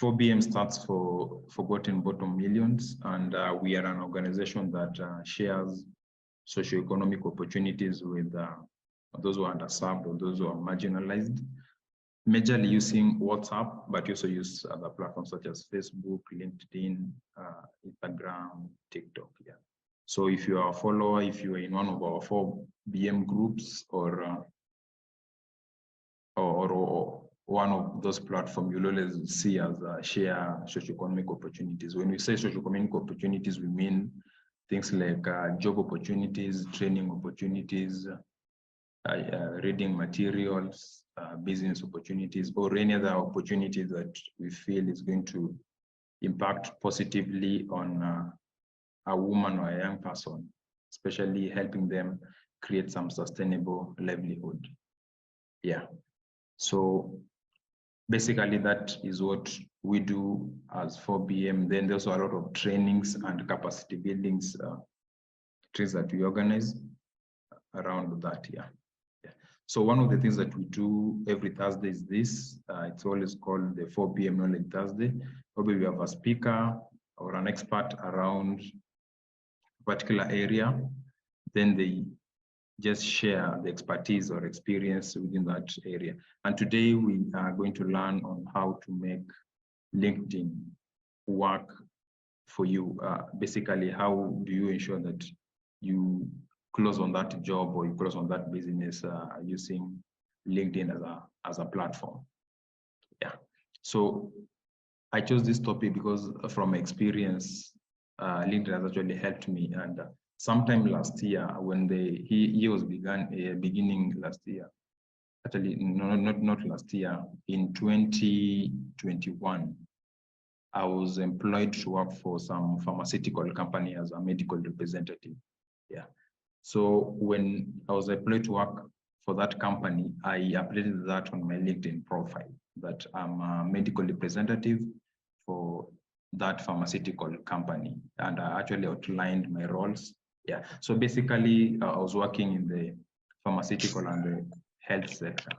4BM stands for Forgotten Bottom Millions, and we are an organization that shares socioeconomic opportunities with those who are underserved or those who are marginalized, majorly using WhatsApp, but you also use other platforms such as Facebook, LinkedIn, Instagram, TikTok. Yeah. So if you are a follower, if you are in one of our 4BM groups or one of those platforms, you'll always see us share socioeconomic opportunities. When we say socioeconomic opportunities, we mean things like job opportunities, training opportunities, reading materials, business opportunities, or any other opportunities that we feel is going to impact positively on a woman or a young person, especially helping them create some sustainable livelihood. Yeah. So basically, that is what we do as 4BM. Then there's also a lot of trainings and capacity buildings trainings that we organize around that. Yeah. So one of the things that we do every Thursday is this. It's always called the 4BM Knowledge Thursday. Probably we have a speaker or an expert around a particular area. Then they just share the expertise or experience within that area. And today we are going to learn on how to make LinkedIn work for you. Basically, how do you ensure that you close on that job or you close on that business using LinkedIn as a platform? Yeah. So I chose this topic because from experience, LinkedIn has actually helped me. And sometime last year, when the year was beginning last year, actually not last year, in 2021, I was employed to work for some pharmaceutical company as a medical representative. Yeah. So when I was employed to work for that company, I updated that on my LinkedIn profile that I'm a medical representative for that pharmaceutical company, and I actually outlined my roles. Yeah, so basically I was working in the pharmaceutical and the health sector.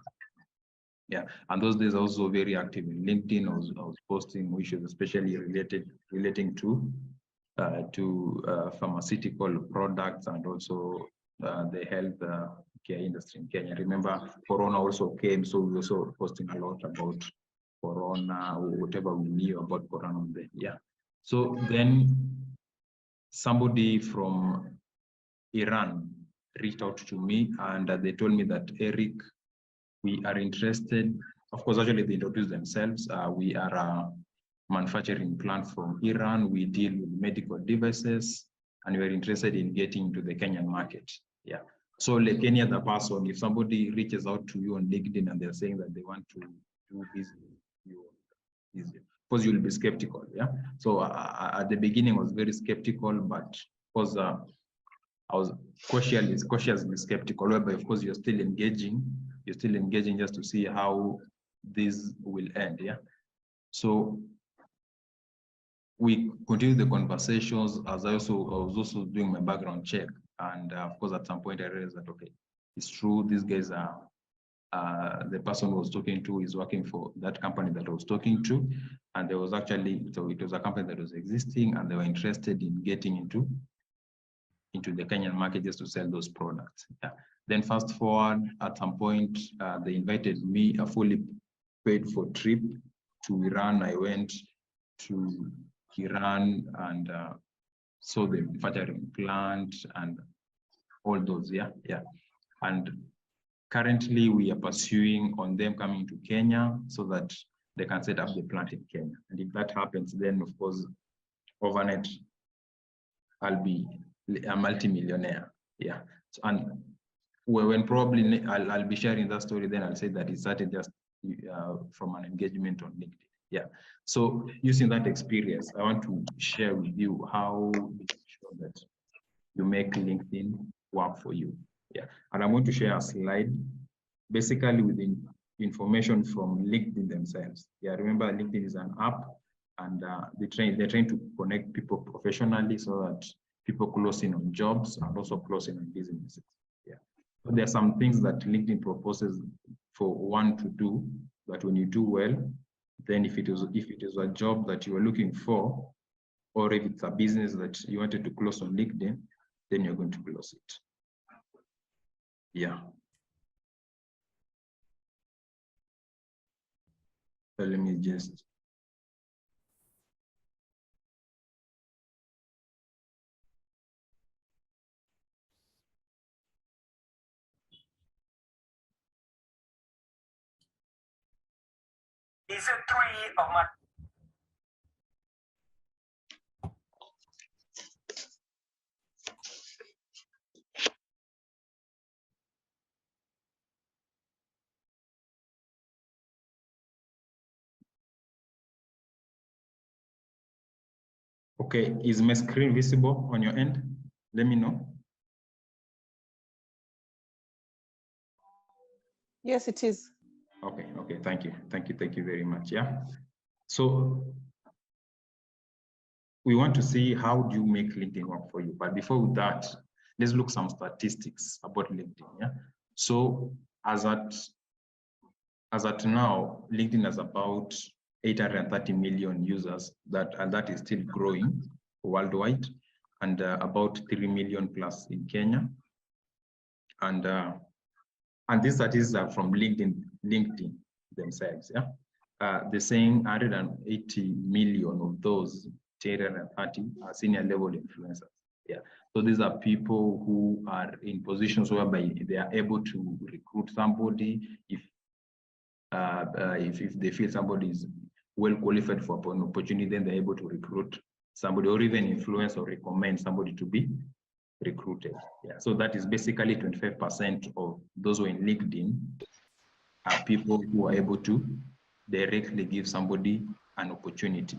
Yeah, and those days I was also very active in LinkedIn. I was posting issues, especially relating to pharmaceutical products and also the health care industry in Kenya. Remember, Corona also came, so we were also posting a lot about Corona, whatever we knew about Corona then. Yeah. So then somebody from Iran reached out to me and they told me that, Eric, we are interested. Of course, actually they introduced themselves. We are a manufacturing plant from Iran. We deal with medical devices and we're interested in getting into the Kenyan market. Yeah. So like any other person, if somebody reaches out to you on LinkedIn and they're saying that they want to do business, because you'll be skeptical. Yeah. So at the beginning, I was very skeptical, but because I was cautiously skeptical, whereby of course you're still engaging just to see how this will end. Yeah. So we continued the conversations as I was also doing my background check. And of course, at some point I realized that, okay, it's true. These guys are, the person who was talking to is working for that company that I was talking to. And there was actually, so it was a company that was existing and they were interested in getting into the Kenyan market just to sell those products. Yeah. Then fast forward, at some point, they invited me a fully paid for trip to Iran. I went to Iran and saw the manufacturing plant and all those. Yeah. And currently we are pursuing on them coming to Kenya so that they can set up the plant in Kenya. And if that happens, then of course, overnight, I'll be a multi-millionaire. Yeah. So, and when probably I'll be sharing that story, then I'll say that it started just from an engagement on LinkedIn. Yeah. So using that experience, I want to share with you how you ensure that you make LinkedIn work for you. Yeah. And I'm going to share a slide basically with the information from LinkedIn themselves. Yeah. Remember, LinkedIn is an app and they're trying to connect people professionally so that people close in on jobs and also close in on businesses. Yeah. So there are some things that LinkedIn proposes for one to do, that when you do well, Then if it is a job that you are looking for, or if it's a business that you wanted to close on LinkedIn, then you're going to close it. Yeah. So let me just. These are 3 of my. Okay, is my screen visible on your end? Let me know. Yes, it is. Okay, thank you very much. Yeah. So we want to see how do you make LinkedIn work for you. But before that, let's look some statistics about LinkedIn. Yeah. So as at now, LinkedIn has about 830 million users that is still growing worldwide, and about 3 million plus in Kenya. And these statistics are from LinkedIn themselves. Yeah, they're saying 180 million of those 830 are senior level influencers. Yeah, so these are people who are in positions whereby they are able to recruit somebody if they feel somebody is well qualified for an opportunity, then they're able to recruit somebody, or even influence or recommend somebody to be recruited. Yeah, so that is basically 25% of those who are in LinkedIn are people who are able to directly give somebody an opportunity.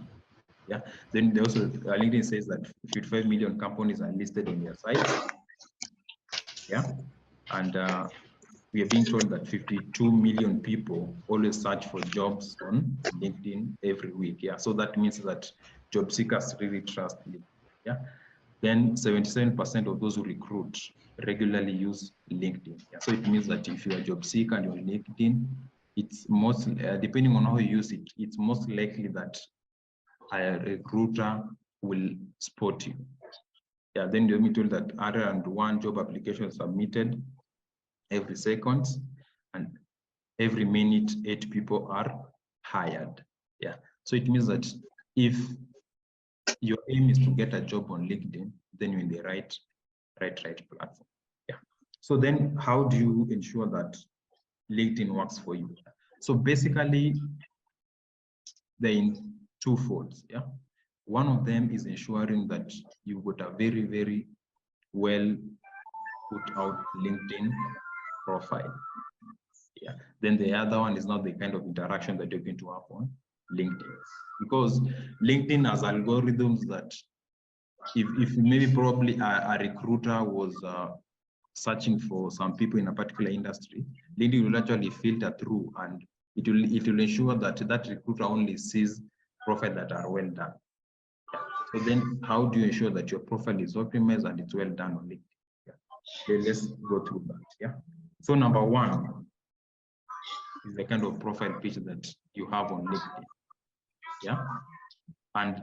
Yeah, then they also LinkedIn says that 55 million companies are listed on their site. Yeah, and we are being told that 52 million people always search for jobs on LinkedIn every week. Yeah, so that means that job seekers really trust LinkedIn. Yeah, then 77% of those who recruit regularly use LinkedIn. Yeah, so it means that if you're a job seeker and you're on LinkedIn, it's most depending on how you use it, it's most likely that a recruiter will spot you. Yeah, then you'll be told that 101 job applications submitted every second, and every minute 8 people are hired. Yeah, so it means that if your aim is to get a job on LinkedIn, then you're in the right platform. Yeah. So then how do you ensure that LinkedIn works for you? So basically, they're in two folds. Yeah. One of them is ensuring that you've got a very, very well put out LinkedIn profile. Yeah. Then the other one is not the kind of interaction that you're going to have on LinkedIn, because LinkedIn has algorithms that if maybe probably a recruiter was searching for some people in a particular industry, LinkedIn will actually filter through, and it will ensure that that recruiter only sees profiles that are well done. Yeah. So then how do you ensure that your profile is optimized and it's well done on LinkedIn? Yeah. Then let's go through that. Yeah. So number one is the kind of profile picture that you have on LinkedIn. Yeah. And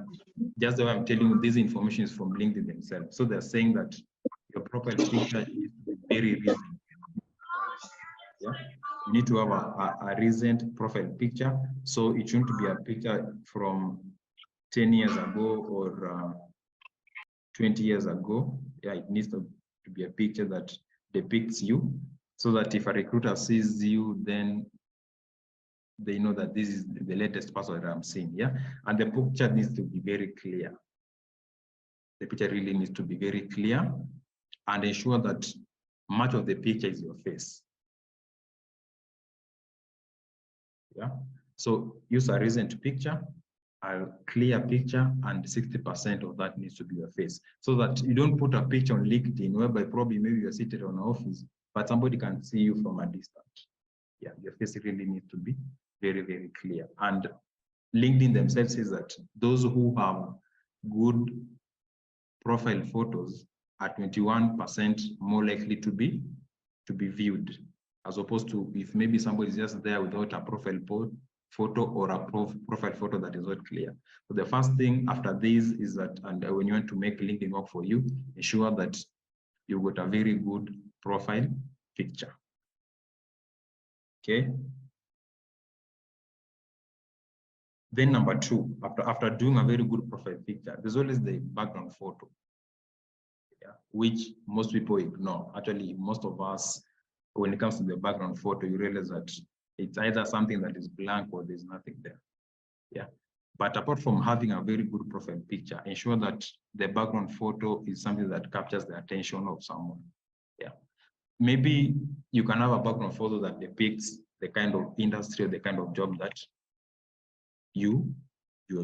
just the way I'm telling you, this information is from LinkedIn themselves. So they're saying that your profile picture is very recent. Yeah, you need to have a recent profile picture. So it shouldn't be a picture from 10 years ago or 20 years ago. Yeah, it needs to be a picture that depicts you, so that if a recruiter sees you, then they know that this is the latest person that I'm seeing. Yeah, and the picture needs to be very clear. The picture really needs to be very clear, and ensure that much of the picture is your face. Yeah, so use a recent picture, a clear picture, and 60% of that needs to be your face, so that you don't put a picture on LinkedIn whereby probably maybe you're seated on an office, but somebody can see you from a distance. Yeah, your face really needs to be very, very clear. And LinkedIn themselves says that those who have good profile photos are 21% more likely to be viewed, as opposed to if maybe somebody is just there without a profile photo or a profile photo that is not clear. So the first thing after this is that, and when you want to make LinkedIn work for you, ensure that you got a very good profile picture. Okay. Then number two, after doing a very good profile picture, there's always the background photo, yeah, which most people ignore. Actually, most of us, when it comes to the background photo, you realize that it's either something that is blank or there's nothing there. Yeah. But apart from having a very good profile picture, ensure that the background photo is something that captures the attention of someone. Yeah. Maybe you can have a background photo that depicts the kind of industry or the kind of job that you're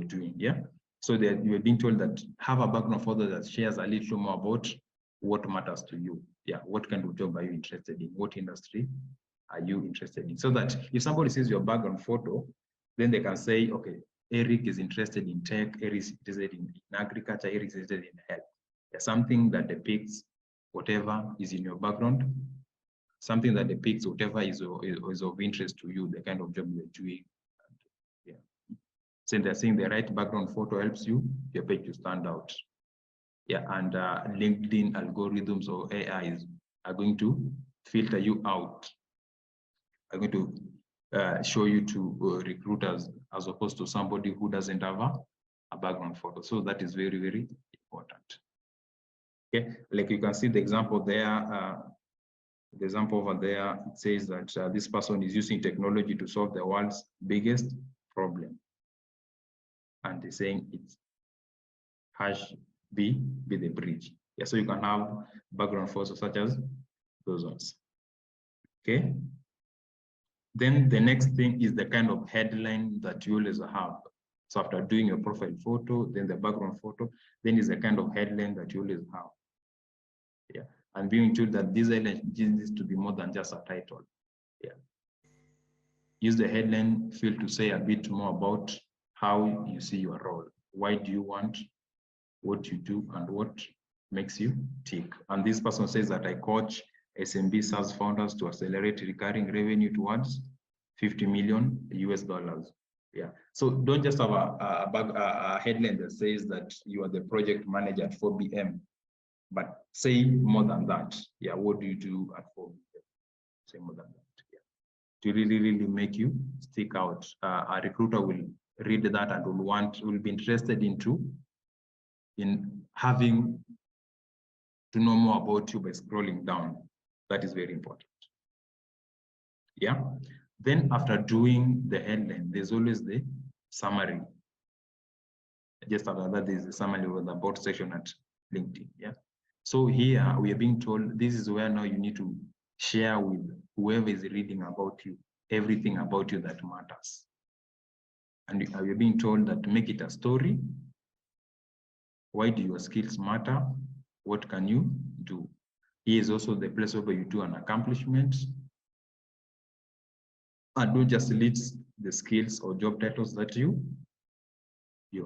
doing. Yeah. So that you're being told that have a background photo that shares a little more about what matters to you. Yeah. What kind of job are you interested in? What industry are you interested in? So that if somebody sees your background photo, then they can say, okay, Eric is interested in tech, Eric is interested in agriculture, Eric is interested in health. Yeah, something that depicts whatever is in your background, something that depicts whatever is of interest to you, the kind of job you're doing. Yeah. So they're saying the right background photo helps your page to stand out. Yeah, and LinkedIn algorithms or AIs are going to filter you out. Are going to show you to recruiters as opposed to somebody who doesn't have a background photo. So that is very, very important. Okay, like you can see the example there. The example over there, it says that this person is using technology to solve the world's biggest problem. And they're saying it's #B be the bridge. Yeah, so you can have background photos such as those ones. Okay. Then the next thing is the kind of headline that you always have. So after doing your profile photo, then the background photo, then is the kind of headline that you always have. Yeah, and being told that this headline needs to be more than just a title. Yeah. Use the headline field to say a bit more about how you see your role. Why do you want what you do and what makes you tick? And this person says that I coach SMB SaaS founders to accelerate recurring revenue towards 50 million US dollars. Yeah. So don't just have a headline that says that you are the project manager at 4BM, but say more than that. Yeah. What do you do at 4BM? Say more than that. Yeah. To really make you stick out. A recruiter will read that and will be interested in having to know more about you by scrolling down. That is very important. Yeah. Then after doing the headline, there's always the summary. Just after that, there's a summary of the about section at LinkedIn. Yeah. So here we are being told this is where now you need to share with whoever is reading about you, everything about you that matters. And you're being told that make it a story. Why do your skills matter? What can you do? Here is also the place where you do an accomplishment. And don't just list the skills or job titles that you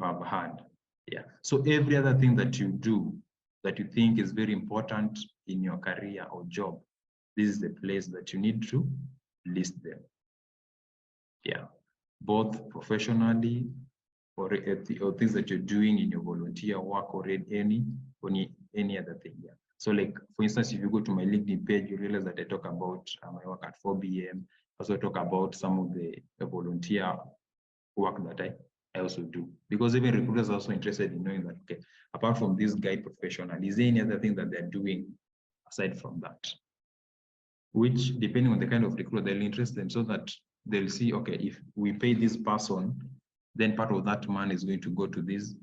have had. Yeah. So every other thing that you do that you think is very important in your career or job, this is the place that you need to list them. Yeah. Both professionally or things that you're doing in your volunteer work or any other thing. Yeah. So like, for instance, if you go to my LinkedIn page, you realize that I talk about my work at 4BM. Also talk about some of the volunteer work that I also do. Because even recruiters are also interested in knowing that, okay, apart from this guy professional, is there any other thing that they're doing aside from that? Which, depending on the kind of recruiter, they'll interest them so that they'll see, okay, if we pay this person, then part of that money is going to go to this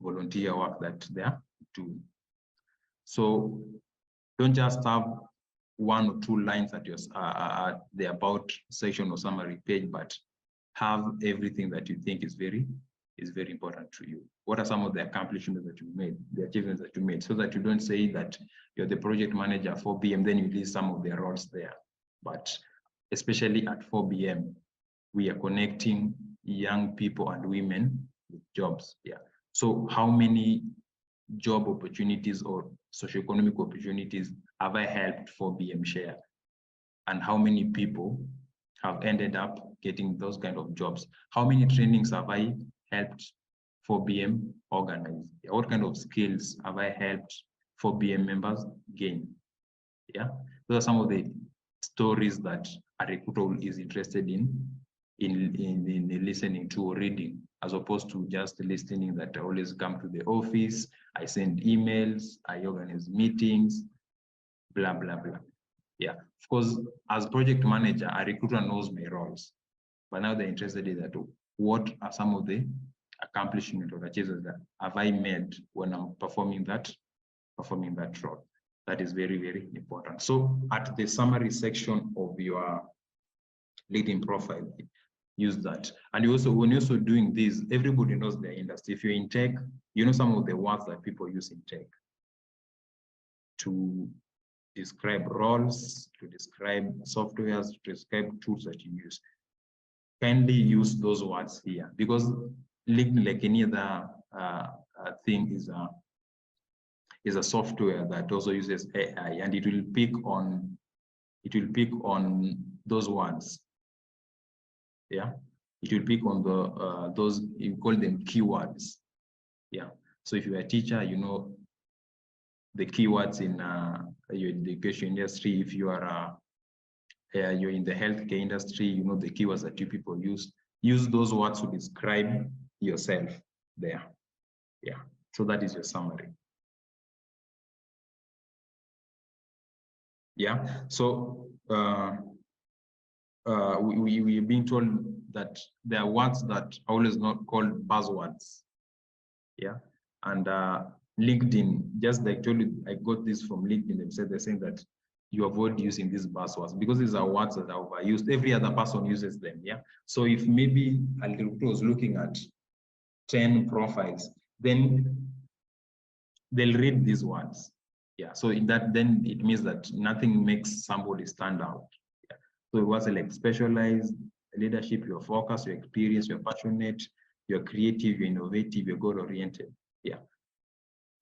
volunteer work that they're doing. So don't just have 1 or 2 lines at your the about section or summary page, but have everything that you think is very important to you. What are some of the accomplishments that you made, the achievements that you made, so that you don't say that you're the project manager for 4BM, then you list some of their roles there. But especially at 4BM, we are connecting young people and women with jobs. Yeah. So how many job opportunities or socioeconomic opportunities have I helped 4BM share? And how many people have ended up getting those kind of jobs? How many trainings have I helped 4BM organize? What kind of skills have I helped 4BM members gain? Yeah, those are some of the stories that a recruiter is interested in listening to or reading, as opposed to just listening that I always come to the office, I send emails, I organize meetings, blah, blah, blah. Yeah, of course, as project manager, a recruiter knows my roles, but now they're interested in that. What are some of the accomplishments or achievements that have I made when I'm performing that role? That is very, very important. So at the summary section of your LinkedIn profile, use that. And you also, when you're also doing this, everybody knows their industry. If you're in tech, you know some of the words that people use in tech to describe roles, to describe softwares, to describe tools that you use. Kindly use those words here, because LinkedIn, like any other thing, is a software that also uses AI, and it will pick on those words. Yeah, it will pick on the those, you call them keywords. Yeah, so if you're a teacher, you know the keywords in your education industry. If you are you're in the healthcare industry, you know the keywords that you people use. Use those words to describe yourself there. Yeah, so that is your summary. Yeah, so we've been told that there are words that are always not called buzzwords. Yeah, and LinkedIn, just like I told you, I got this from LinkedIn. They're saying that you avoid using these buzzwords because these are words that are overused. Every other person uses them. Yeah, so if maybe a recruiter was looking at 10 profiles, then they'll read these words. Yeah, so in that, then it means that nothing makes somebody stand out. Yeah. So it was like specialized leadership, you're focused, you're experienced, you're passionate, you're creative, you're innovative, you're goal-oriented. Yeah.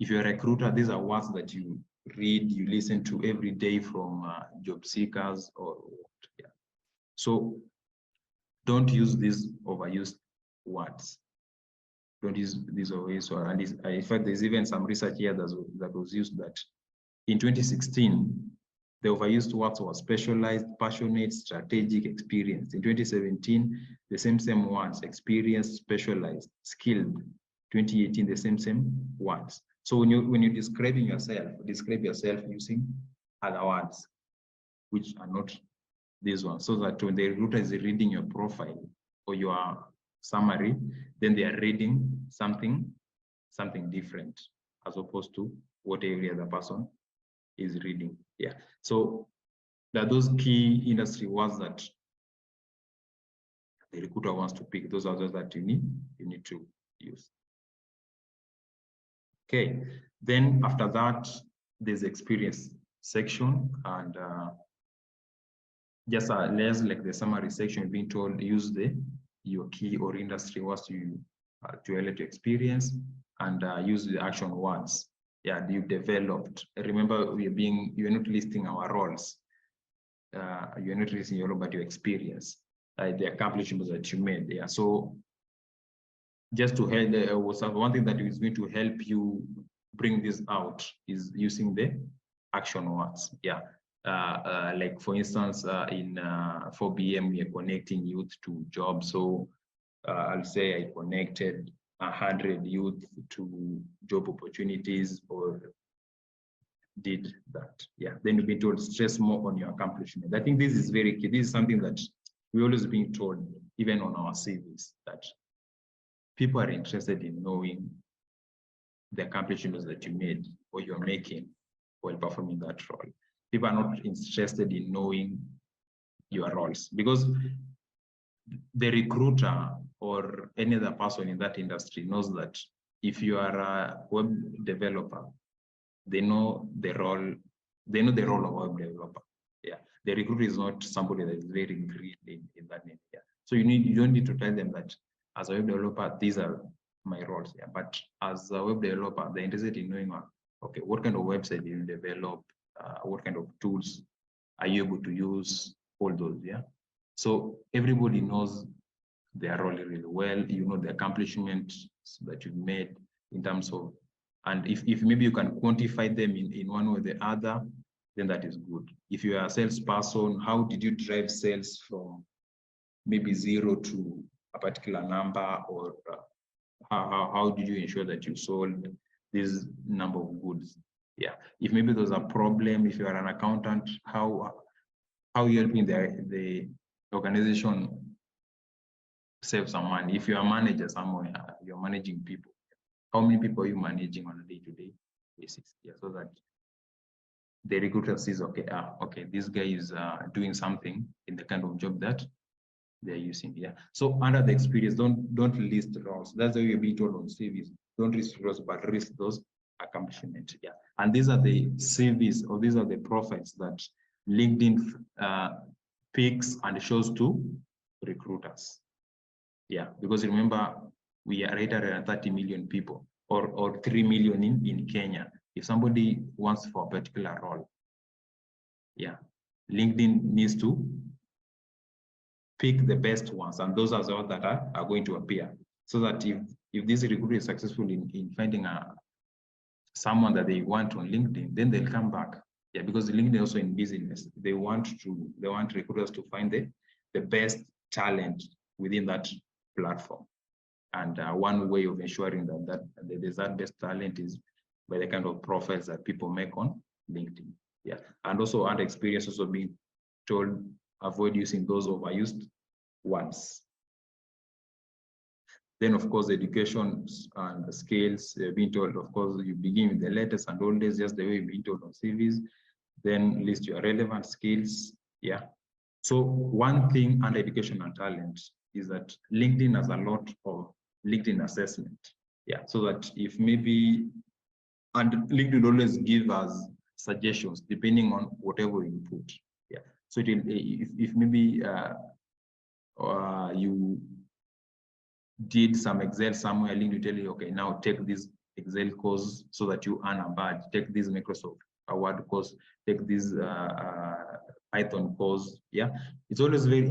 If you're a recruiter, these are words that you read, you listen to every day from job seekers or what. Yeah. So don't use these overused words. Don't use these overused words. And in fact, there's even some research here that was used that in 2016, the overused words were specialized, passionate, strategic, experienced. In 2017, the same words, experienced, specialized, skilled. 2018, the same words. So when you're describing yourself, describe yourself using other words, which are not these ones, so that when the recruiter is reading your profile or your summary, then they are reading something different as opposed to what every other person is reading. Yeah. So there are those key industry words that the recruiter wants to pick. Those are those that you need to use. Okay. Then after that, there's experience section, and just less like the summary section, being told use your key or industry words to relate to experience, and use the action words. Yeah, you developed. Remember, you're not listing our roles. You're not listing your role, but your experience, the accomplishments that you made. Yeah, so just to help, one thing that is going to help you bring this out is using the action words. Yeah, like for instance, in 4BM, we are connecting youth to jobs. So I'll say I connected 100 youth to job opportunities, or did that. Yeah, then you've been told stress more on your accomplishment. I think this is very key. This is something that we always being told, even on our CVs, that people are interested in knowing the accomplishments that you made or you're making while performing that role. People are not interested in knowing your roles, because the recruiter or any other person in that industry knows that if you are a web developer, they know the role of web developer. Yeah, the recruiter is not somebody that is very green in that area. So you don't need to tell them that as a web developer, these are my roles. Yeah, but as a web developer, they're interested in knowing, okay, what kind of website do you develop? What kind of tools are you able to use? All those. Yeah. So everybody knows their role really well. You know the accomplishments that you've made in terms of, and if maybe you can quantify them in one way or the other, then that is good. If you are a salesperson, how did you drive sales from maybe 0 to a particular number, or how did you ensure that you sold this number of goods? Yeah. If maybe there's a problem, if you are an accountant, how you helping the organization save some money? If you're a manager somewhere, you're managing people, how many people are you managing on a day-to-day basis? Yeah, so that the recruiter sees, okay, okay, this guy is doing something in the kind of job that they're using. Yeah. So under the experience, don't list roles. That's the way you'll be told on CVs. Don't list roles, but list those accomplishments. Yeah. And these are the CVs, or these are the profiles that LinkedIn picks and shows to recruiters. Yeah, because remember, we are 830 million people, or 3 million in Kenya. If somebody wants for a particular role, yeah, LinkedIn needs to pick the best ones, and those are the ones that are going to appear. So that if this recruiter is successful in finding someone that they want on LinkedIn, then they'll come back. Yeah, because LinkedIn also in business, they want recruiters to find the best talent within that platform. And one way of ensuring that there's that best talent is by the kind of profiles that people make on LinkedIn. Yeah, and also under experience, also being told, avoid using those overused words. Then, of course, education and the skills, being told, of course, you begin with the latest and oldest, just the way you've been told on CVs. Then list your relevant skills. Yeah. So one thing under education and talent is that LinkedIn has a lot of LinkedIn assessment. Yeah. So that if maybe, and LinkedIn always give us suggestions depending on whatever you put. Yeah. So if maybe you did some Excel somewhere, LinkedIn will tell you, okay, now take this Excel course so that you earn a badge. Take this Microsoft Award course. Take this Python course. Yeah, it's always very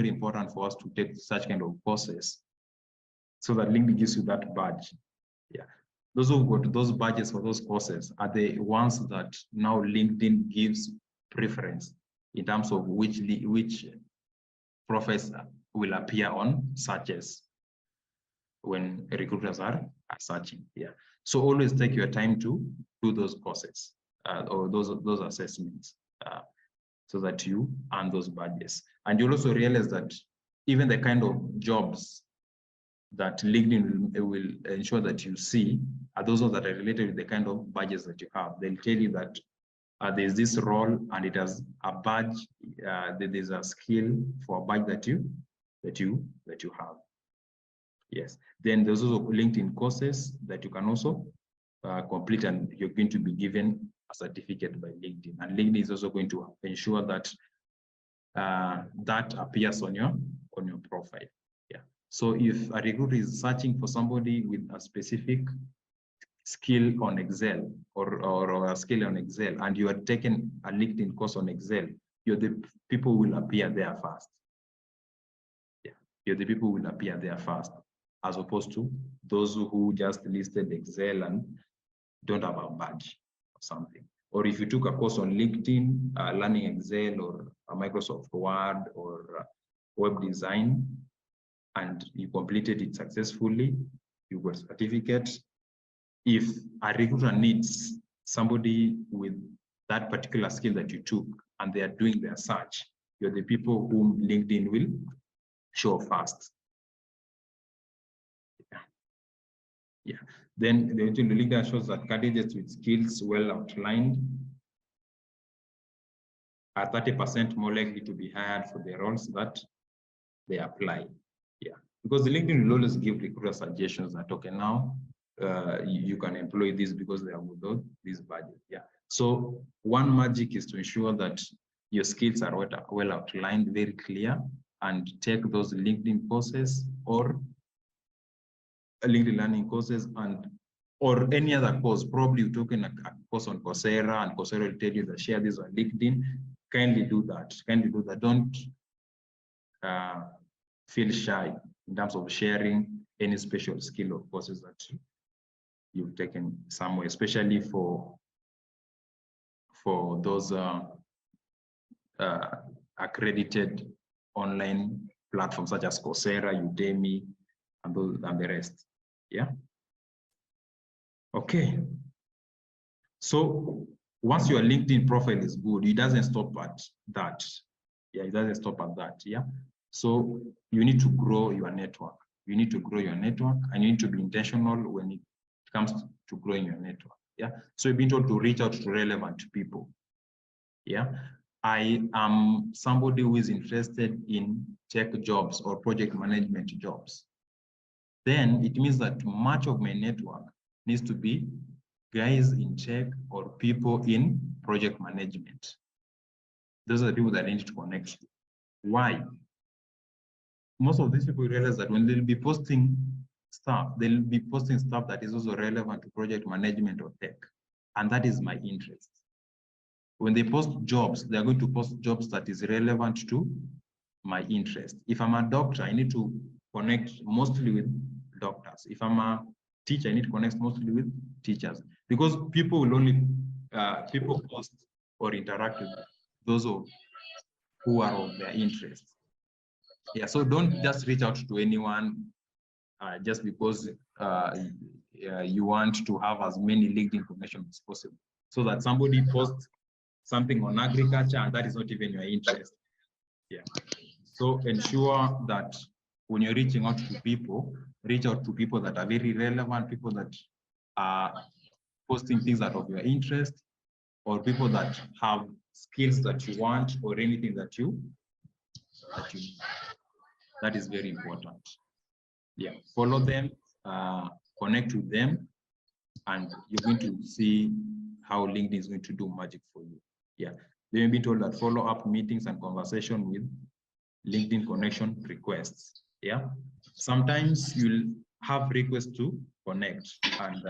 important for us to take such kind of courses, so that LinkedIn gives you that badge. Yeah, those who got those badges for those courses are the ones that now LinkedIn gives preference in terms of which profiles will appear on searches when recruiters are searching. Yeah. So always take your time to do those courses or those assessments so that you earn those badges. And you'll also realize that even the kind of jobs that LinkedIn will ensure that you see are those that are related with the kind of badges that you have. They'll tell you that there's this role and it has a badge, there's a skill for a badge that you have. Yes. Then there's also LinkedIn courses that you can also complete, and you're going to be given a certificate by LinkedIn. And LinkedIn is also going to ensure that that appears on your profile. Yeah. So if a recruiter is searching for somebody with a specific skill on Excel or a skill on Excel, and you are taking a LinkedIn course on Excel, you're the people will appear there first. Yeah, you're the people will appear there first, as opposed to those who just listed Excel and don't have a badge or something. Or if you took a course on LinkedIn, learning Excel or a Microsoft Word or web design, and you completed it successfully, you got a certificate. If a recruiter needs somebody with that particular skill that you took and they are doing their search, you're the people whom LinkedIn will show first. Yeah. Then the LinkedIn shows that candidates with skills well outlined are 30% more likely to be hired for the roles that they apply. Yeah, because the LinkedIn will always give recruiter suggestions that, okay, now you can employ this because they have without this budget. Yeah. So one magic is to ensure that your skills are well outlined, very clear, and take those LinkedIn courses or LinkedIn learning courses or any other course. Probably you're talking a course on Coursera, and Coursera will tell you that share this on LinkedIn. kindly do that. Kindly do that. Don't feel shy in terms of sharing any special skill or courses that you've taken somewhere, especially for those accredited online platforms such as Coursera, Udemy, and the rest. Yeah. Okay. So once your LinkedIn profile is good, it doesn't stop at that. Yeah, it doesn't stop at that. Yeah. So you need to grow your network. You need to grow your network, and you need to be intentional when it comes to growing your network. Yeah. So you've been told to reach out to relevant people. Yeah. I am somebody who is interested in tech jobs or project management jobs. Then it means that much of my network needs to be guys in tech or people in project management. Those are the people that I need to connect to. Why? Most of these people realize that when they'll be posting stuff, they'll be posting stuff that is also relevant to project management or tech. And that is my interest. When they post jobs, they're going to post jobs that is relevant to my interest. If I'm a doctor, I need to connect mostly with doctors. If I'm a teacher, I need to connect mostly with teachers, because people will only people post or interact with those who are of their interest. Yeah, so don't just reach out to anyone just because you want to have as many LinkedIn connections as possible, so that somebody posts something on agriculture and that is not even your interest. Yeah. So ensure that when you're reaching out to people, reach out to people that are very relevant, people that are posting things that are of your interest, or people that have skills that you want, or anything that you that is very important. Yeah, follow them, connect with them, and you're going to see how LinkedIn is going to do magic for you. Yeah, they may be told that follow-up meetings and conversation with LinkedIn connection requests. Yeah, sometimes you'll have requests to connect, and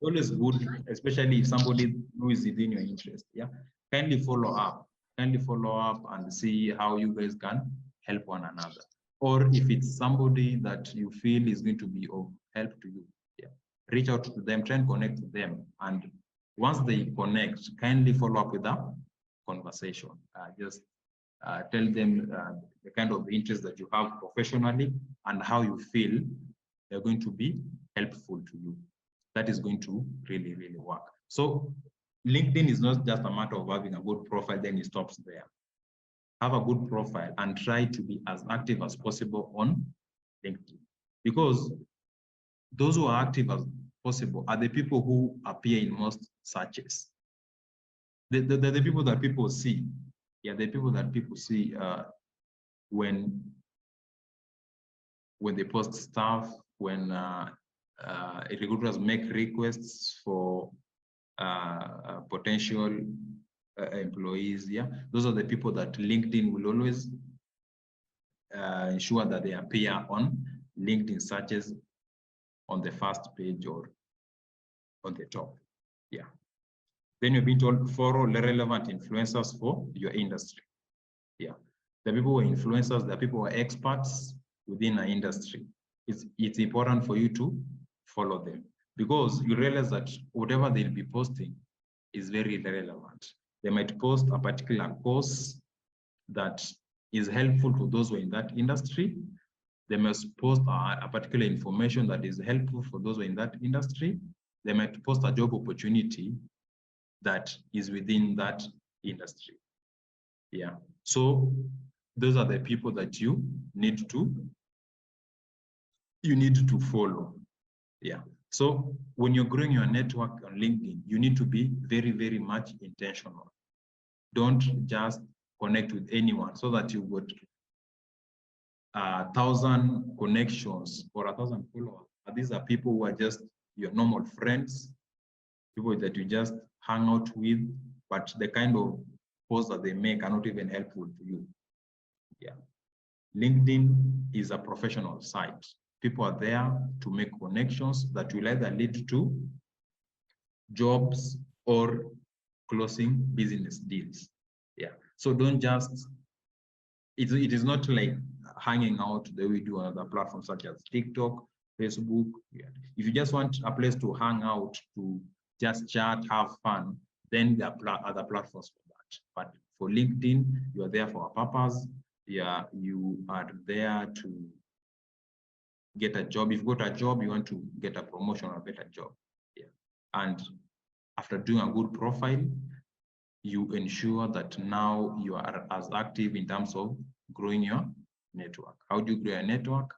always good, especially if somebody who is within your interest. Yeah, kindly follow up and see how you guys can help one another. Or if it's somebody that you feel is going to be of help to you, yeah, reach out to them, try and connect with them. And once they connect, kindly follow up with a conversation. Just tell them the kind of interest that you have professionally and how you feel they're going to be helpful to you. That is going to really, really work. So LinkedIn is not just a matter of having a good profile, then it stops there. Have a good profile and try to be as active as possible on LinkedIn, because those who are active as possible are the people who appear in most searches. The people that people see. Yeah, the people that people see when they post stuff, when recruiters make requests for potential employees. Yeah, those are the people that LinkedIn will always ensure that they appear on LinkedIn searches on the first page or on the top. Yeah. Then you've been told follow relevant influencers for your industry. Yeah. The people who are influencers, the people who are experts within an industry. It's important for you to follow them, because you realize that whatever they'll be posting is very relevant. They might post a particular course that is helpful for those who are in that industry. They must post a particular information that is helpful for those who are in that industry. They might post a job opportunity that is within that industry. Yeah. So those are the people that you need to follow. Yeah. So when you're growing your network on LinkedIn, you need to be very, very much intentional. Don't just connect with anyone so that you got 1,000 connections or 1,000 followers. These are people who are just your normal friends, people that you just hang out with, but the kind of posts that they make are not even helpful to you. Yeah. LinkedIn is a professional site. People are there to make connections that will either lead to jobs or closing business deals. Yeah. So don't just, it is not like hanging out the way we do on other platforms such as TikTok, Facebook. Yeah. If you just want a place to hang out, to just chat, have fun, then there are other platforms for that. But for LinkedIn, you are there for a purpose. Yeah, you are there to get a job. If you got a job, you want to get a promotion or a better job. Yeah. And after doing a good profile, you ensure that now you are as active in terms of growing your network. How do you grow a network?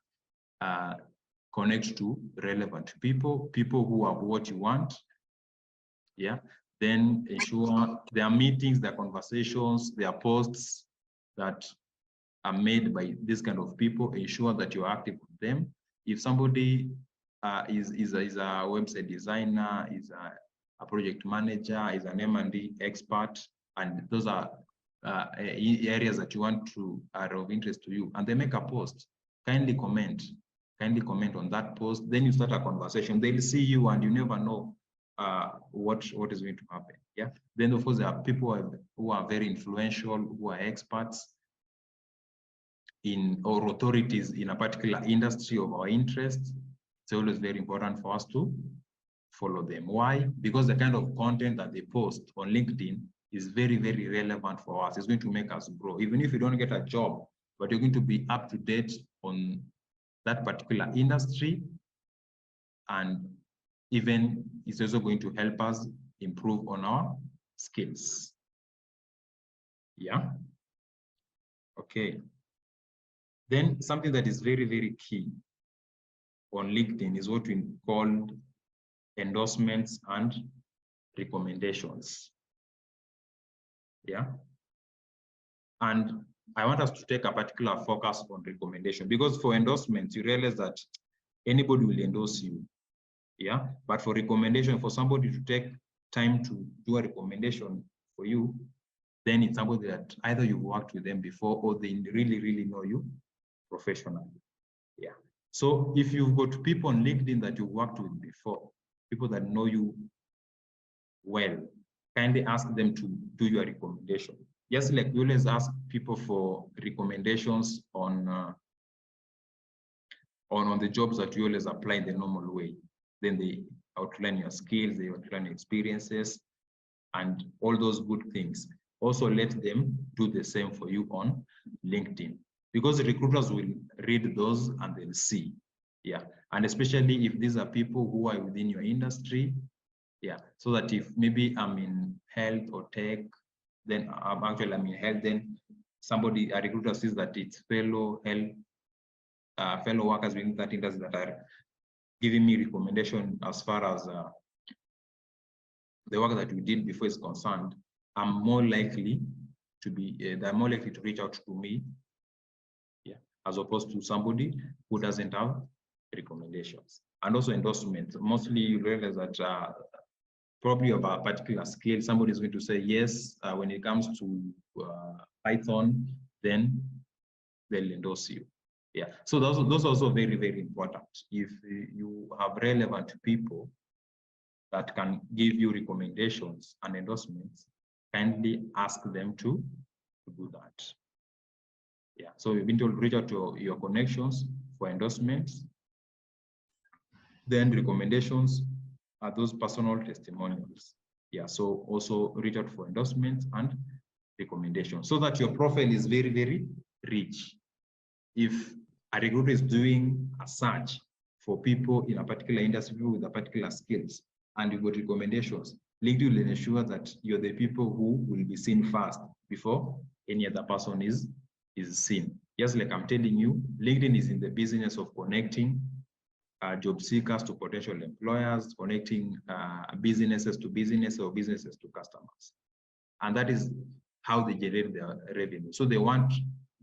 Connect to relevant people who have what you want. Yeah. Then ensure there are meetings, there are conversations, there are posts that are made by this kind of people. Ensure that you're active with them. If somebody is a website designer, is a project manager, is an M&D expert, and those are areas that you want to are of interest to you, and they make a post, kindly comment on that post. Then you start a conversation. They'll see you, and you never know what is going to happen. Yeah. Then of course there are people who are very influential, who are experts in or authorities in a particular industry of our interest. It's always very important for us to follow them. Why? Because the kind of content that they post on LinkedIn is very, very relevant for us. It's going to make us grow. Even if you don't get a job, but you're going to be up to date on that particular industry. And even it's also going to help us improve on our skills. Yeah. Okay. Then something that is very, very key on LinkedIn is what we call endorsements and recommendations. Yeah. And I want us to take a particular focus on recommendation, because for endorsements, you realize that anybody will endorse you. Yeah. But for recommendation, for somebody to take time to do a recommendation for you, then it's somebody that either you've worked with them before or they really, really know you professionally. Yeah. So if you've got people on LinkedIn that you've worked with before, people that know you well, kindly ask them to do your recommendation. Just like we always ask people for recommendations on the jobs that you always apply in the normal way. Then they outline your skills, they outline your experiences, and all those good things. Also let them do the same for you on LinkedIn, because recruiters will read those and they'll see. Yeah. And especially if these are people who are within your industry. Yeah. So that if maybe I'm in health or tech, then I'm in health, then a recruiter sees that it's fellow workers within that industry that are giving me recommendation as far as the work that we did before is concerned, I'm more likely to be, they're more likely to reach out to me, yeah, as opposed to somebody who doesn't have recommendations. And also endorsements. Mostly you realize that probably of a particular skill, somebody is going to say yes when it comes to Python, then they'll endorse you. Yeah, so those are also very, very important. If you have relevant people that can give you recommendations and endorsements, kindly ask them to do that. Yeah, so you've been told to reach out to your connections for endorsements. Then recommendations are those personal testimonials. Yeah, so also reach out for endorsements and recommendations so that your profile is very, very rich. If a recruiter is doing a search for people in a particular industry with a particular skills, and you got recommendations, LinkedIn will ensure that you're the people who will be seen first before any other person is seen. Just like I'm telling you, LinkedIn is in the business of connecting job seekers to potential employers, connecting businesses to business or businesses to customers. And that is how they generate their revenue. So they want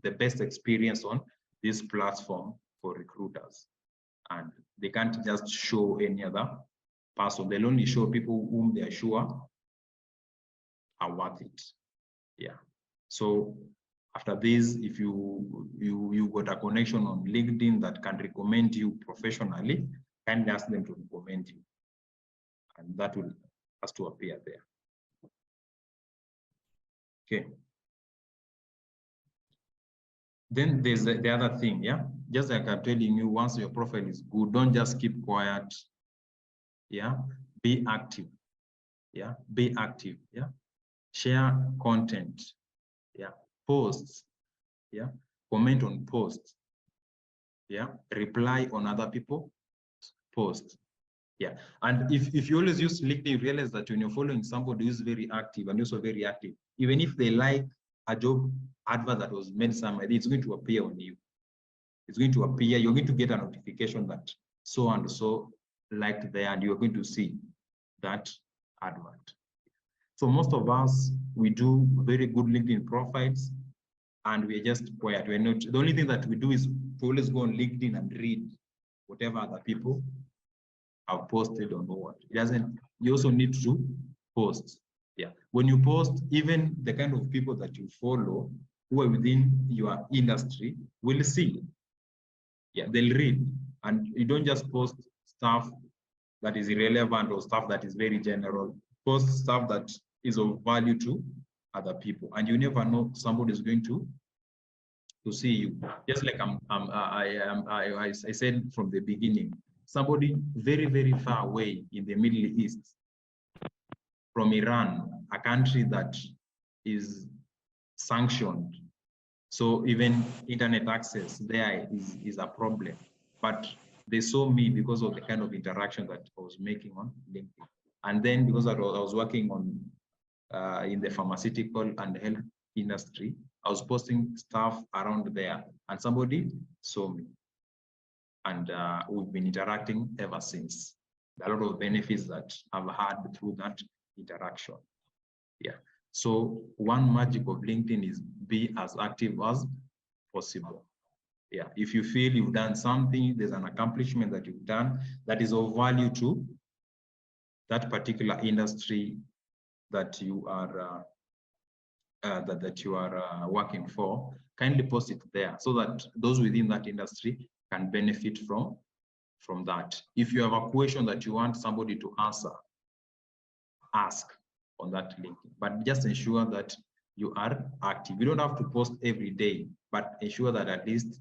the best experience on this platform for recruiters. And they can't just show any other person. They'll only show people whom they are sure are worth it. Yeah. So after this, if you got a connection on LinkedIn that can recommend you professionally, kindly ask them to recommend you. And that will has to appear there. Okay. Then there's the other thing, yeah? Just like I'm telling you, once your profile is good, don't just keep quiet, yeah? Be active, yeah? Be active, yeah? Share content, yeah? Posts, yeah? Comment on posts, yeah? Reply on other people's posts, yeah? And if you always use LinkedIn, you realize that when you're following somebody who's very active and also very active, even if they like a job advert that was made somewhere, it's going to appear on you. It's going to appear, you're going to get a notification that so and so liked there, and you're going to see that advert. So most of us, we do very good LinkedIn profiles, and we're just quiet. We're not, the only thing that we do is to always go on LinkedIn and read whatever other people have posted or know what. It doesn't, you also need to post. Yeah. When you post, even the kind of people that you follow who are within your industry will see. Yeah, they'll read. And you don't just post stuff that is irrelevant or stuff that is very general. Post stuff that is of value to other people. And you never know, somebody is going to see you. Just like I said from the beginning, somebody very, very far away in the Middle East, from Iran, a country that is sanctioned. So even internet access there is a problem. But they saw me because of the kind of interaction that I was making on LinkedIn. And then because I was working on in the pharmaceutical and health industry, I was posting stuff around there, and somebody saw me. And we've been interacting ever since. A lot of benefits that I've had through that interaction. Yeah. So one magic of LinkedIn is be as active as possible. Yeah. If you feel you've done something, there's an accomplishment that you've done that is of value to that particular industry that you are working for, kindly post it there so that those within that industry can benefit from that. If you have a question that you want somebody to answer, ask on that link, but just ensure that you are active. You don't have to post every day, but ensure that at least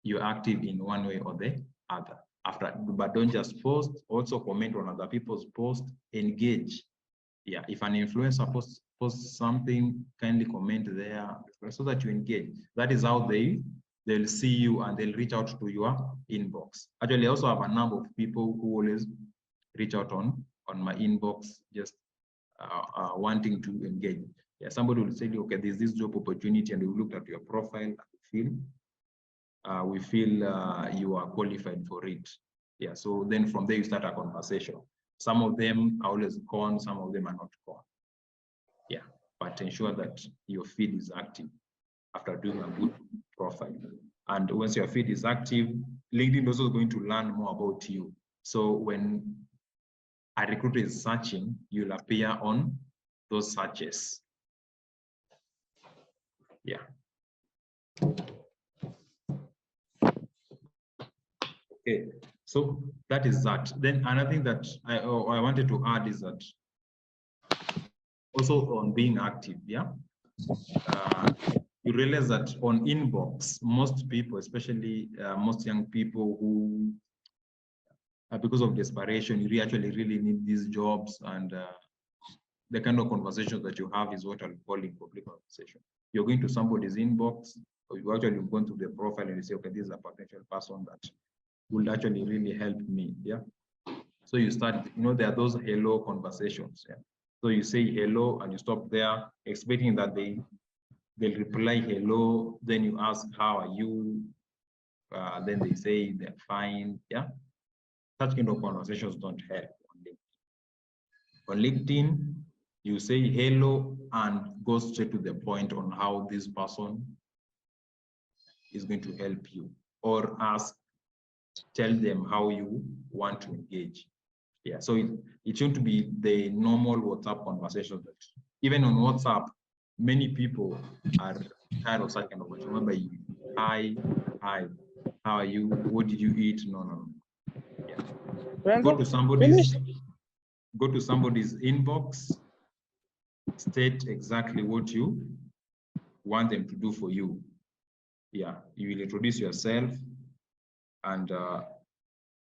you're active in one way or the other. But don't just post, also comment on other people's posts, engage. Yeah, if an influencer posts something, kindly comment there so that you engage. That is how they'll see you and they'll reach out to your inbox. Actually, I also have a number of people who always reach out on my inbox, just wanting to engage. Yeah, somebody will say, okay, there's this job opportunity, and we looked at your profile and we feel you are qualified for it. Yeah, so then from there you start a conversation. Some of them are always gone, some of them are not gone. Yeah, but ensure that your feed is active after doing a good profile. And once your feed is active, LinkedIn is also going to learn more about you. So when a recruiter is searching, you'll appear on those searches. Yeah. Okay, so that is that. Then another thing that I wanted to add is that also on being active, yeah. You realize that on inbox, most people, especially most young people who, because of desperation, you actually really need these jobs, and the kind of conversations that you have is what I'm calling public conversation. You're going to somebody's inbox, or you actually go into the profile and you say, okay, this is a potential person that will actually really help me. Yeah. So you start, there are those hello conversations. Yeah. So you say hello and you stop there, expecting that they'll reply hello. Then you ask, how are you? Then they say they're fine. Yeah. Such kind of conversations don't help on LinkedIn. On LinkedIn, you say hello and go straight to the point on how this person is going to help you, or tell them how you want to engage. Yeah, so it shouldn't be the normal WhatsApp conversation. Even on WhatsApp, many people are tired of such kind of conversation. Remember, hi, how are you? What did you eat? No. Yeah. Go to somebody's inbox, state exactly what you want them to do for you. Yeah, you will introduce yourself and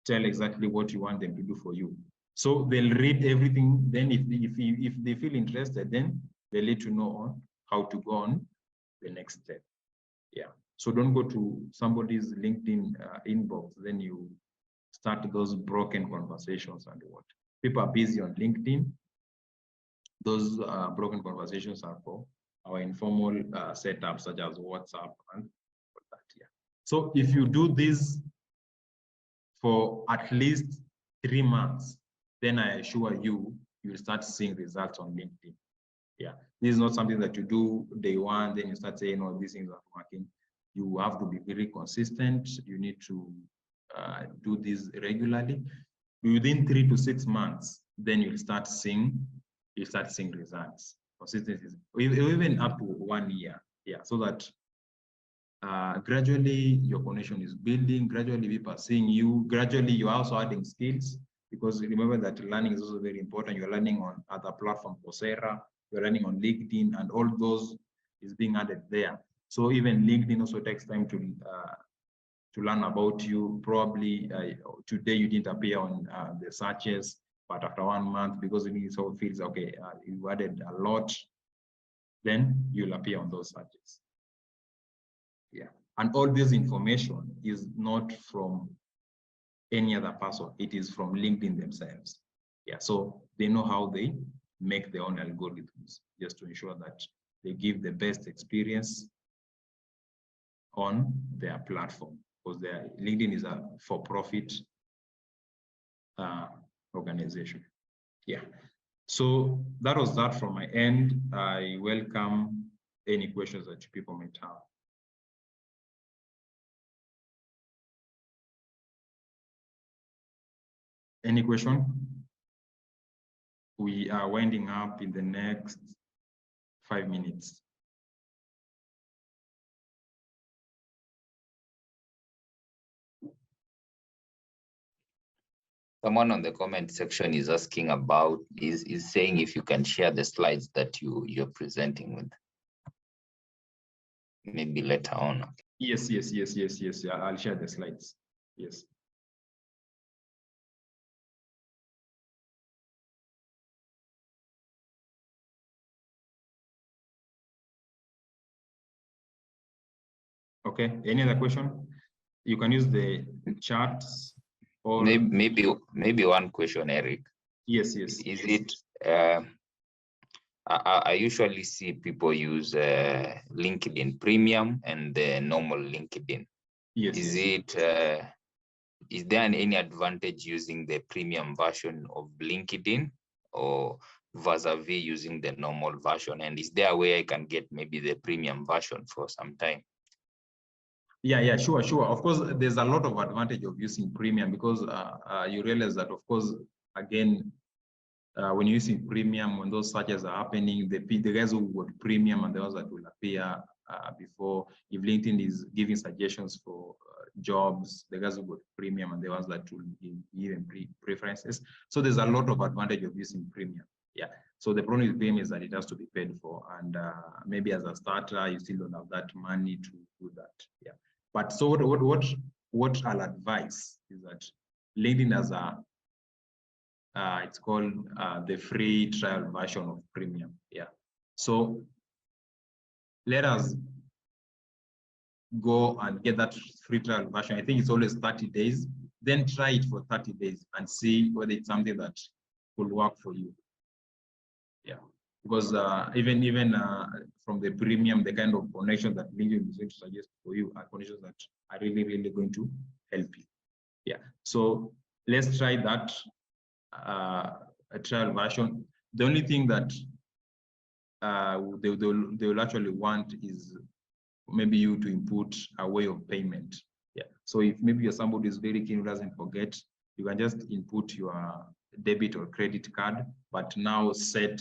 tell exactly what you want them to do for you. So they'll read everything. Then if they feel interested, then they'll let you know on how to go on the next step. Yeah. So don't go to somebody's LinkedIn inbox, then you start those broken conversations and what. People are busy on LinkedIn. Those broken conversations are for our informal setups such as WhatsApp and that. Yeah. So if you do this for at least 3 months, then I assure you, you'll start seeing results on LinkedIn. Yeah, this is not something that you do day one, then you start saying, oh, these things are working. You have to be very consistent. You need to do this regularly. Within 3 to 6 months, then you'll start seeing results. Consistency, even up to 1 year. Yeah, so that gradually your connection is building, gradually people are seeing you, gradually you're also adding skills, because remember that learning is also very important. You're learning on other platforms, Coursera, you're learning on LinkedIn, and all those is being added there. So even LinkedIn also takes time to learn about you. Probably today you didn't appear on the searches, but after 1 month, because it so feels okay, you added a lot, then you'll appear on those searches. Yeah, and all this information is not from any other person. It is from LinkedIn themselves. Yeah, so they know how they make their own algorithms just to ensure that they give the best experience on their platform, because their LinkedIn is a for-profit organization. Yeah, so that was that from my end. I welcome any questions that people might have. Any question? We are winding up in the next 5 minutes. Someone on the comment section is asking about, is saying if you can share the slides that you're presenting with. Maybe later on. Yes. I'll share the slides. Yes. Okay, any other question? You can use the charts or maybe one question, Eric. Yes. Is it I usually see people use LinkedIn Premium and the normal LinkedIn. Yes. Is there any advantage using the premium version of LinkedIn or vis-a-vis using the normal version? And is there a way I can get maybe the premium version for some time? Yeah, sure. Of course, there's a lot of advantage of using premium, because you realize that, of course, again, when you're using premium, when those searches are happening, the guys who got premium and the ones that will appear before, if LinkedIn is giving suggestions for jobs, the guys who got premium and the ones that will give them preferences. So there's a lot of advantage of using premium. Yeah. So the problem with premium is that it has to be paid for, and maybe as a starter, you still don't have that money to do that. Yeah. But so what I'll advise is that LinkedIn has a it's called the free trial version of premium. Yeah. So let us go and get that free trial version. I think it's always 30 days. Then try it for 30 days and see whether it's something that will work for you. Yeah. Because even from the premium, the kind of connections that LinkedIn is going to suggest for you are connections that are really going to help you. Yeah. So let's try that a trial version. The only thing that they will actually want is maybe you to input a way of payment. Yeah. So if maybe you're somebody who's very keen who doesn't forget, you can just input your debit or credit card, but now set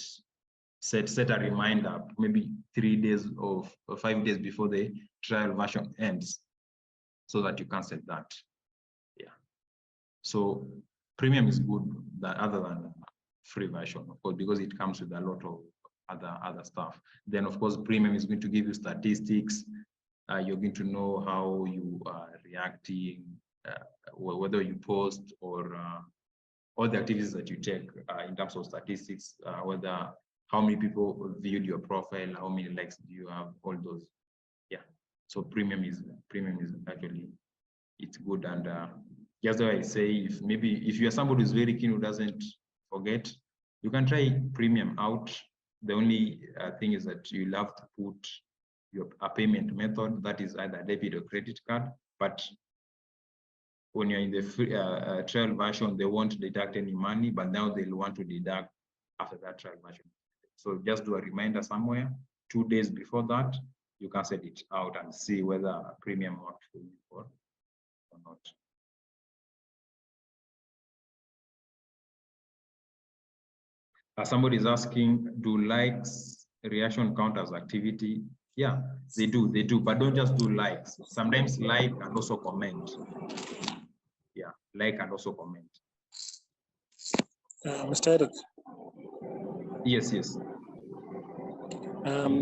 a reminder maybe 3 days or 5 days before the trial version ends, so that you cancel that. Yeah. So premium is good other than free version, of course, because it comes with a lot of other stuff. Then of course premium is going to give you statistics. You're going to know how you are reacting, whether you post or all the activities that you take in terms of statistics, whether how many people viewed your profile, how many likes do you have, all those. Yeah. So premium is actually, it's good. And just what I say, if you're somebody who's very keen who doesn't forget, you can try premium out. The only thing is that you'll have to put a payment method that is either debit or credit card. But when you're in the free, trial version, they won't deduct any money, but now they'll want to deduct after that trial version. So just do a reminder somewhere 2 days before that. You can set it out and see whether a premium works for you or not. Somebody is asking, do likes reaction count as activity? Yeah, they do, but don't just do likes. Sometimes like and also comment. Yeah, like and also comment. Mr. Eric. Yes, yes.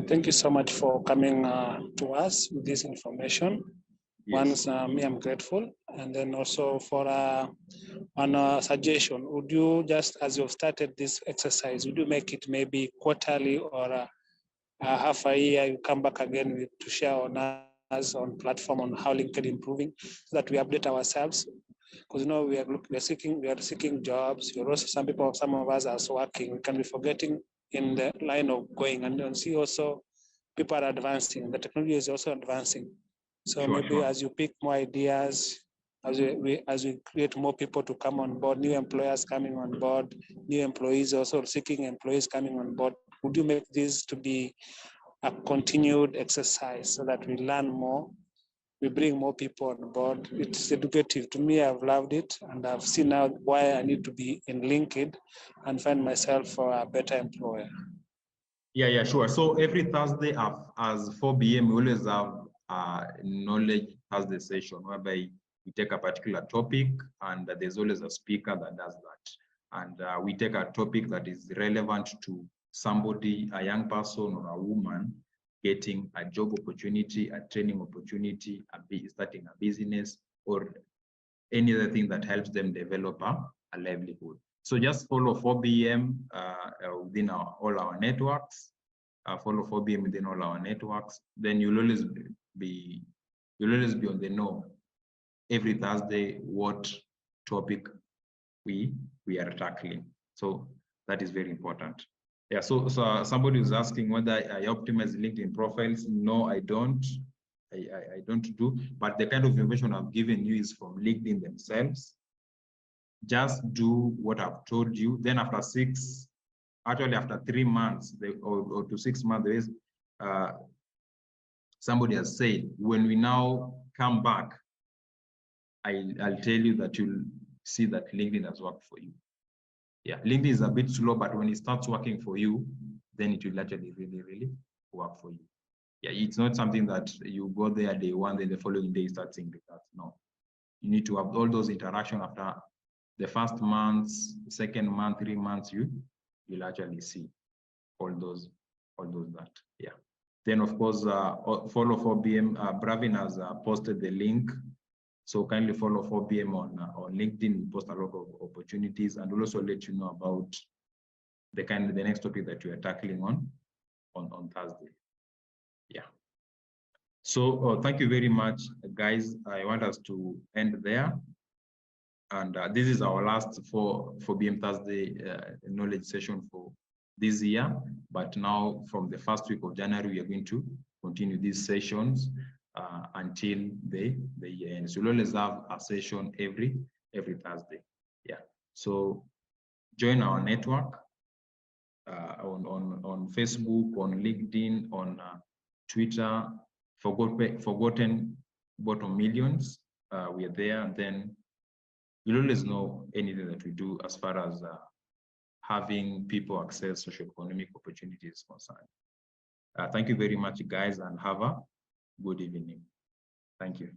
Thank you so much for coming to us with this information. Yes. Once me, I'm grateful. And then also for on a suggestion, would you just, as you've started this exercise, would you make it maybe quarterly or half a year, you come back again to share on us on platform on how LinkedIn improving, so that we update ourselves? Because you know we are seeking jobs. You're also some of us are working. We can be forgetting in the line of going, and see also people are advancing. The technology is also advancing. So maybe as you pick more ideas, as we create more people to come on board, new employers coming on board, new employees also seeking employees coming on board, would you make this to be a continued exercise so that we learn more, we bring more people on board? It's educative. To me, I've loved it, and I've seen now why I need to be in LinkedIn and find myself a better employer. Yeah, sure. So every Thursday as 4 p.m. we always have a knowledge Thursday session whereby we take a particular topic, and there's always a speaker that does that. And we take a topic that is relevant to somebody, a young person or a woman, getting a job opportunity, a training opportunity, starting a business, or any other thing that helps them develop a livelihood. So just follow 4 p.m. Within all our networks. Follow 4 p.m. within all our networks. Then you'll always be on the know every Thursday what topic we are tackling. So that is very important. Yeah. So somebody was asking whether I optimize LinkedIn profiles. No, I don't. I don't do. But the kind of information I've given you is from LinkedIn themselves. Just do what I've told you. Then after 3 months or to 6 months, there is somebody has said, when we now come back, I'll tell you that you'll see that LinkedIn has worked for you. Yeah, LinkedIn is a bit slow, but when it starts working for you, then it will actually really, really work for you. Yeah, it's not something that you go there day one, then the following day you start seeing results. No, you need to have all those interactions after the first month, second month, 3 months, you'll actually see all those that. Yeah. Then of course, follow 4 p.m. Bravin has posted the link. So kindly follow 4 p.m. on LinkedIn. We post a lot of opportunities, and we'll also let you know about the next topic that we are tackling on Thursday. Yeah. So thank you very much, guys. I want us to end there. And this is our last 4 p.m. Thursday knowledge session for this year. But now from the first week of January, we are going to continue these sessions until the year ends. So we'll always have a session every Thursday. Yeah. So join our network on Facebook, on LinkedIn, on Twitter, Forgotten Bottom Millions. We are there, and then you'll always know anything that we do as far as having people access socioeconomic opportunities concerned. Thank you very much, guys, and have a good evening. Thank you.